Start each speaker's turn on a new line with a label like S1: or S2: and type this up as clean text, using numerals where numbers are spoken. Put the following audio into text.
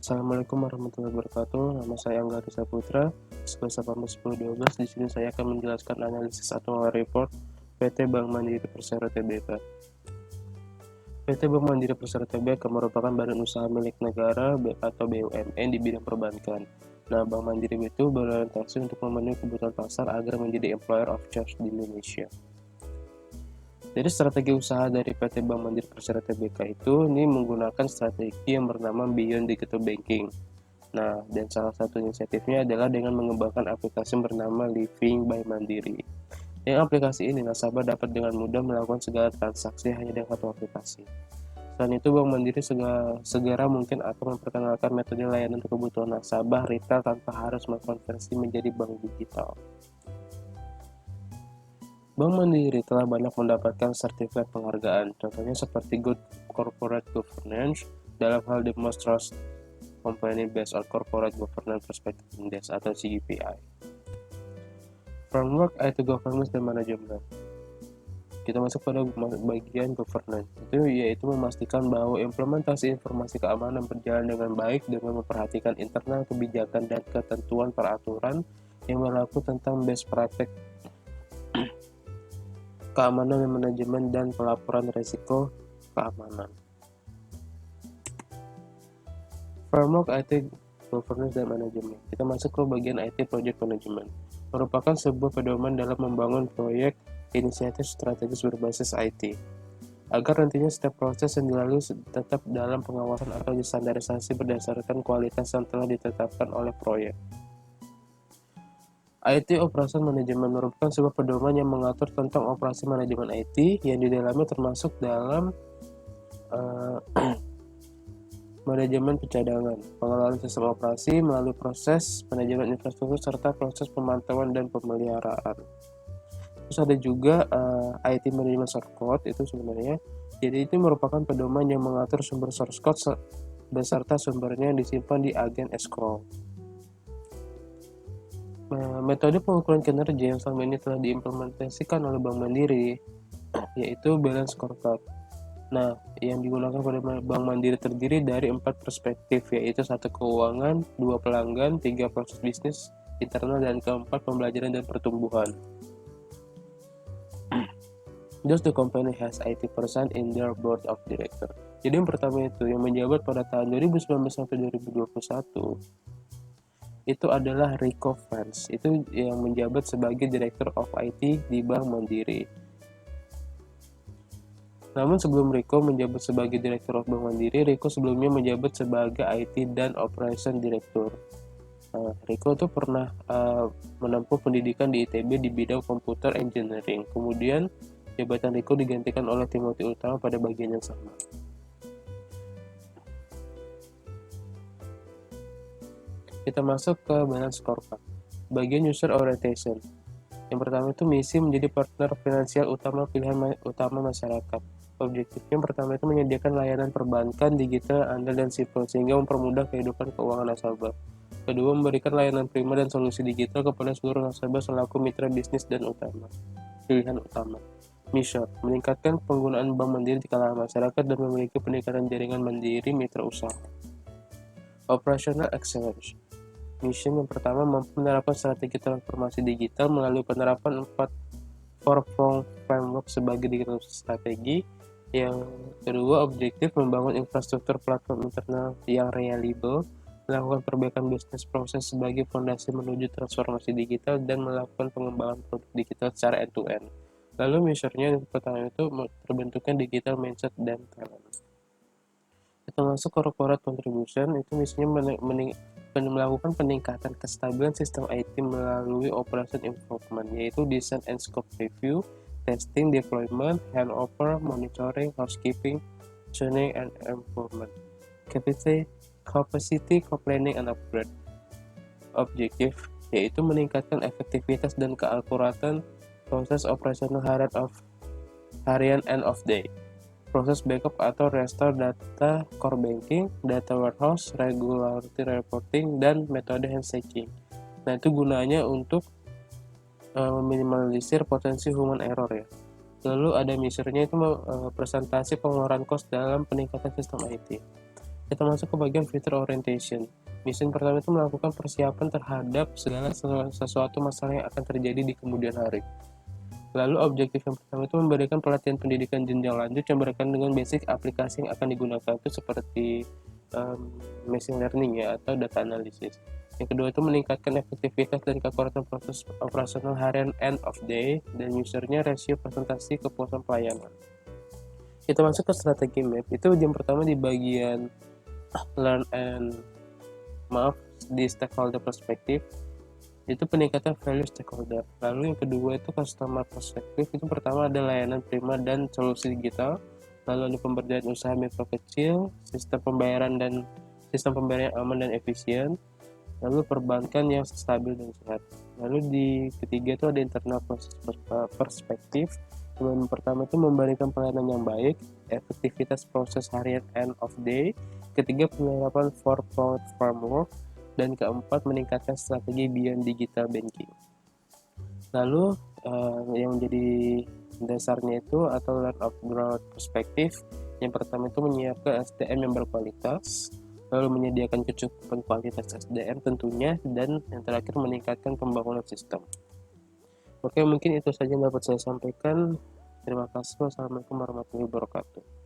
S1: Assalamualaikum warahmatullahi wabarakatuh. Nama saya Angga Risa Putra. 11.18.10.12. Di sini saya akan menjelaskan analisis atau report PT Bank Mandiri Persero Tbk. PT Bank Mandiri Persero Tbk merupakan badan usaha milik negara atau BUMN di bidang perbankan. Nah, Bank Mandiri itu berorientasi untuk memenuhi kebutuhan pasar agar menjadi employer of choice di Indonesia. Jadi strategi usaha dari PT Bank Mandiri Persero Tbk itu ini menggunakan strategi yang bernama Beyond Digital Banking. Nah, dan salah satu inisiatifnya adalah dengan mengembangkan aplikasi bernama Living by Mandiri. Yang aplikasi ini nasabah dapat dengan mudah melakukan segala transaksi hanya dengan satu aplikasi. Selain itu, Bank Mandiri segera mungkin akan memperkenalkan metode layanan untuk kebutuhan nasabah retail tanpa harus mengkonversi menjadi bank digital. Bank Mandiri telah banyak mendapatkan sertifikat penghargaan, contohnya seperti Good Corporate Governance dalam hal The Most Trusted Company Based on Corporate Governance Perspective Index atau CGPI. Framework IT Governance dan Management. Kita masuk pada bagian governance, yaitu memastikan bahwa implementasi informasi keamanan berjalan dengan baik dengan memperhatikan internal kebijakan dan ketentuan peraturan yang berlaku tentang best practice keamanan dan manajemen dan pelaporan risiko keamanan. Framework IT Governance dan Management. Kita masuk ke bagian IT Project Management. Merupakan sebuah pedoman dalam membangun proyek inisiatif strategis berbasis IT. Agar nantinya setiap proses yang dilalui tetap dalam pengawasan atau distandarisasi berdasarkan kualitas yang telah ditetapkan oleh proyek. IT Operation Management merupakan sebuah pedoman yang mengatur tentang operasi manajemen IT yang di dalamnya termasuk dalam manajemen pencadangan, pengelolaan sistem operasi melalui proses manajemen infrastruktur serta proses pemantauan dan pemeliharaan. Terus ada juga IT Management Source Code itu sebenarnya, jadi itu merupakan pedoman yang mengatur sumber source code beserta sumbernya yang disimpan di agen escrow. Metode pengukuran kinerja yang selama ini telah diimplementasikan oleh Bank Mandiri yaitu Balance Scorecard. Nah, yang digunakan pada Bank Mandiri terdiri dari 4 perspektif, yaitu 1 keuangan, 2 pelanggan, 3 proses bisnis internal, dan keempat pembelajaran dan pertumbuhan. Thus the company has 80% in their board of director. Jadi yang pertama itu yang menjabat pada tahun 2019 sampai 2021 itu adalah Rico Fans, itu yang menjabat sebagai Director of IT di Bank Mandiri. Namun sebelum Rico menjabat sebagai Director of Bank Mandiri, Rico sebelumnya menjabat sebagai IT dan Operation Director. Rico tuh pernah menempuh pendidikan di ITB di bidang Computer Engineering. Kemudian jabatan Rico digantikan oleh Timothy Utama pada bagian yang sama. Kita masuk ke balance scorecard. Bagian user orientation. Yang pertama itu misi menjadi partner finansial utama pilihan utama masyarakat. Objektifnya pertama itu menyediakan layanan perbankan digital andal dan simple sehingga mempermudah kehidupan keuangan nasabah. Kedua, memberikan layanan prima dan solusi digital kepada seluruh nasabah selaku mitra bisnis dan pilihan utama. Mission, meningkatkan penggunaan Bank Mandiri di kalangan masyarakat dan memiliki peningkatan jaringan mandiri mitra usaha. Operational Excellence. Mission yang pertama mampu menerapkan strategi transformasi digital melalui penerapan 4 framework sebagai digital strategi. Yang kedua, objektif membangun infrastruktur platform internal yang reliable, melakukan perbaikan bisnis proses sebagai fondasi menuju transformasi digital, dan melakukan pengembangan produk digital secara end-to-end. Lalu missionnya yang pertama itu terbentuknya digital mindset dan talent. Kita masuk corporate contribution, itu misinya melakukan peningkatan kestabilan sistem IT melalui operation improvement, yaitu design and scope review, testing, deployment, handover, monitoring, housekeeping, tuning, and improvement. Capacity, co-planning, and upgrade. Objektif yaitu meningkatkan efektivitas dan keakuratan proses operasional harian end of day, proses backup atau restore data core banking, data warehouse, regularity reporting, dan metode handshaking. Nah, itu gunanya untuk meminimalisir potensi human error ya. Lalu ada misernya itu presentasi pengeluaran cost dalam peningkatan sistem IT. Kita masuk ke bagian future orientation. Misi pertama itu melakukan persiapan terhadap segala sesuatu masalah yang akan terjadi di kemudian hari. Lalu objektif yang pertama itu memberikan pelatihan pendidikan jenjang lanjut yang berkaitan dengan basic aplikasi yang akan digunakan itu seperti machine learning ya atau data analysis. Yang kedua itu meningkatkan efektivitas dan kekuatan proses operasional harian end of day dan usernya rasio presentasi kepuasan pelayanan. Kita masuk ke strategi map. Itu yang pertama di bagian learn and di stakeholder perspektif itu peningkatan value stakeholder. Lalu yang kedua itu customer perspektif. Itu pertama ada layanan prima dan solusi digital. Lalu ada pemberdayaan usaha mikro kecil, sistem pembayaran yang aman dan efisien. Lalu perbankan yang stabil dan sehat. Lalu di ketiga itu ada internal perspektif. Yang pertama itu memberikan pelayanan yang baik, efektivitas proses harian end of day. Ketiga, penerapan 4-point framework. Dan keempat, meningkatkan strategi beyond digital banking. Lalu yang menjadi dasarnya itu atau learn of growth perspektif. Yang pertama itu menyiapkan SDM yang berkualitas, lalu menyediakan kecukupan kualitas SDM tentunya, dan yang terakhir meningkatkan pembangunan sistem. Oke, mungkin itu saja yang dapat saya sampaikan. Terima kasih. Wassalamualaikum warahmatullahi wabarakatuh.